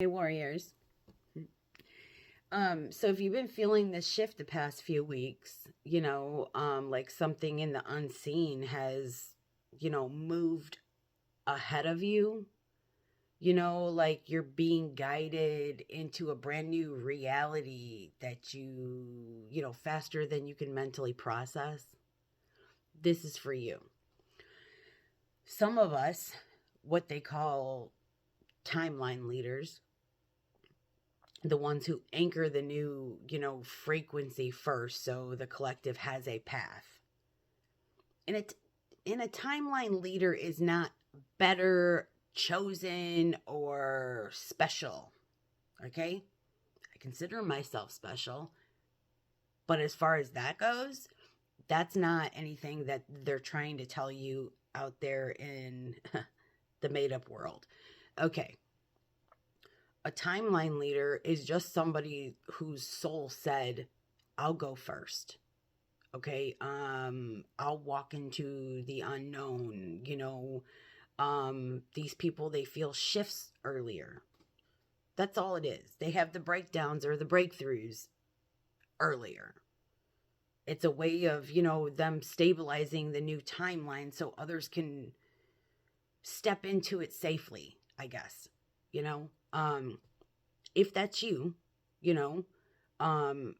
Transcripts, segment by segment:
Hey, warriors. So if you've been feeling this shift the past few weeks, like something in the unseen has, moved ahead of you, like you're being guided into a brand new reality that faster than you can mentally process. This is for you. Some of us, what they call timeline leaders, the ones who anchor the new, frequency first so the collective has a path. And a timeline leader is not better, chosen, or special. Okay? I consider myself special. But as far as that goes, that's not anything that they're trying to tell you out there in the made up world. Okay. A timeline leader is just somebody whose soul said, I'll go first. Okay. I'll walk into the unknown. These people, they feel shifts earlier. That's all it is. They have the breakdowns or the breakthroughs earlier. It's a way of, them stabilizing the new timeline so others can step into it safely, I guess. You know, if that's you, you know, um,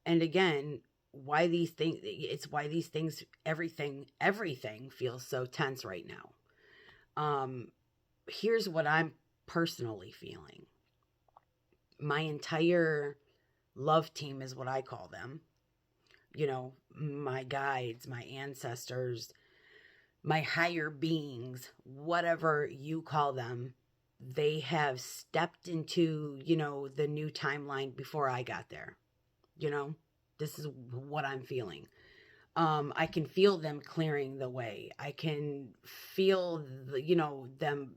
and again, why these things, it's why these things, everything feels so tense right now. Here's what I'm personally feeling. My entire love team is what I call them. My guides, my ancestors, my higher beings, whatever you call them, they have stepped into, the new timeline before I got there. This is what I'm feeling. I can feel them clearing the way. I can feel, them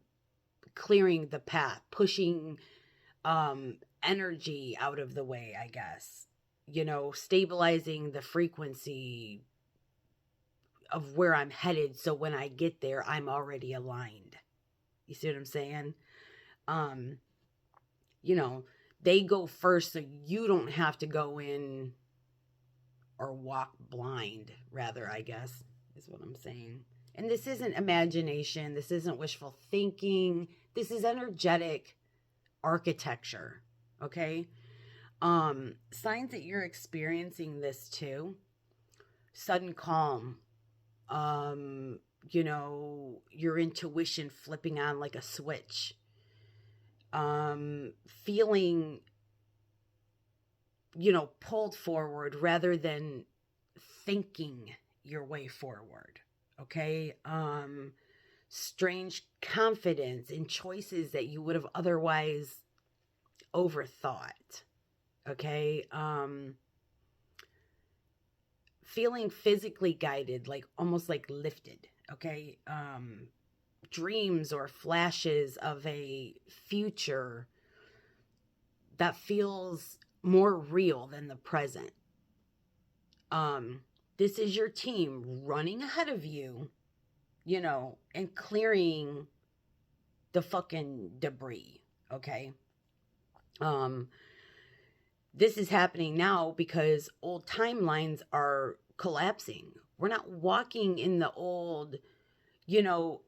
clearing the path, pushing energy out of the way, I guess. Stabilizing the frequency of where I'm headed so when I get there, I'm already aligned. You see what I'm saying? Um, you know, they go first so you don't have to go in or walk blind, rather, I guess, is what I'm saying. And this isn't imagination. This isn't wishful thinking. This is energetic architecture. Okay? Signs that you're experiencing this too. Sudden calm. Your intuition flipping on like a switch. Feeling, pulled forward rather than thinking your way forward. Okay. Strange confidence in choices that you would have otherwise overthought. Okay. Feeling physically guided, like almost like lifted. Okay. Dreams or flashes of a future that feels more real than the present. This is your team running ahead of you, and clearing the fucking debris, okay? This is happening now because old timelines are collapsing. We're not walking in the old,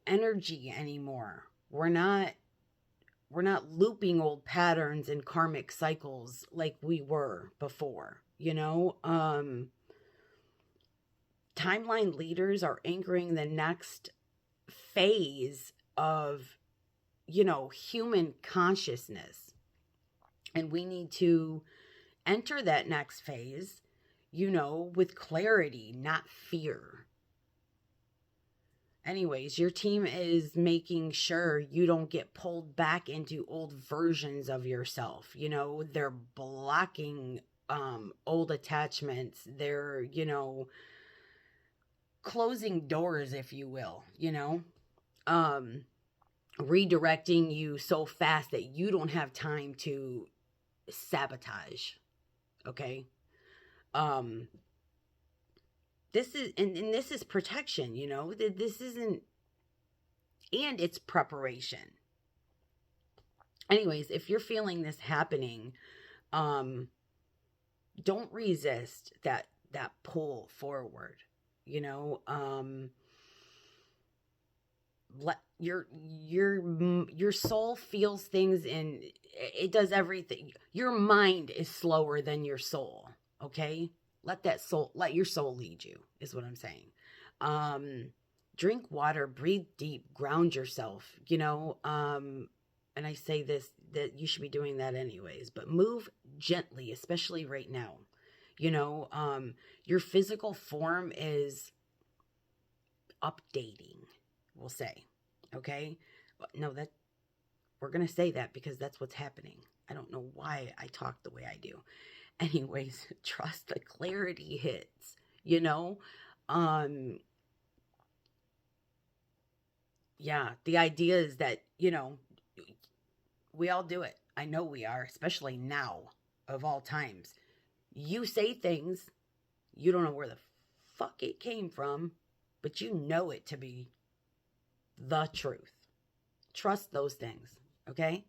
energy anymore. We're not looping old patterns and karmic cycles like we were before. Timeline leaders are anchoring the next phase of, human consciousness. And we need to enter that next phase, with clarity, not fear. Anyways, your team is making sure you don't get pulled back into old versions of yourself. They're blocking old attachments. They're, closing doors, if you will, redirecting you so fast that you don't have time to sabotage. Okay. This is, and this is protection, this isn't, and it's preparation. Anyways, if you're feeling this happening, um don't resist that pull forward, you know. Let your soul feels things, and it does everything. Your mind is slower than your soul. Okay, let your soul lead you, is what I'm saying. um Drink water, breathe deep, ground yourself, you know. And I say this, that you should be doing that anyways, but move gently, especially right now, you know. Your physical form is updating, we'll say. Okay? No, that we're going to say that because that's what's happening. I don't know why I talk the way I do. Anyways, trust the clarity hits, you know? Um yeah, the idea is that, you know, we all do it. I know we are, especially now of all times. You say things, you don't know where the fuck it came from, but you know it to be the truth. Trust those things, okay?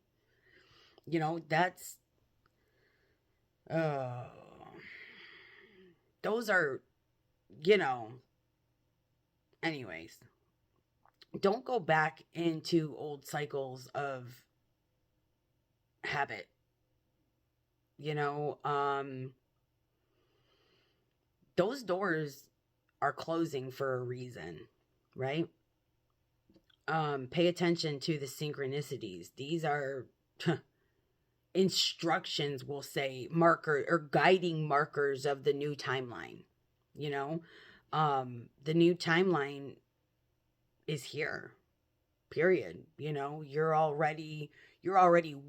You know, that's uh those are, you know, anyways. Don't go back into old cycles of habit, you know. Those doors are closing for a reason, right? Pay attention to the synchronicities. These are instructions, we'll say, marker or guiding markers of the new timeline, you know. The new timeline is here, period. You know, you're already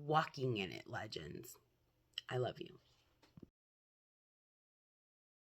walking in it, legends. I love you.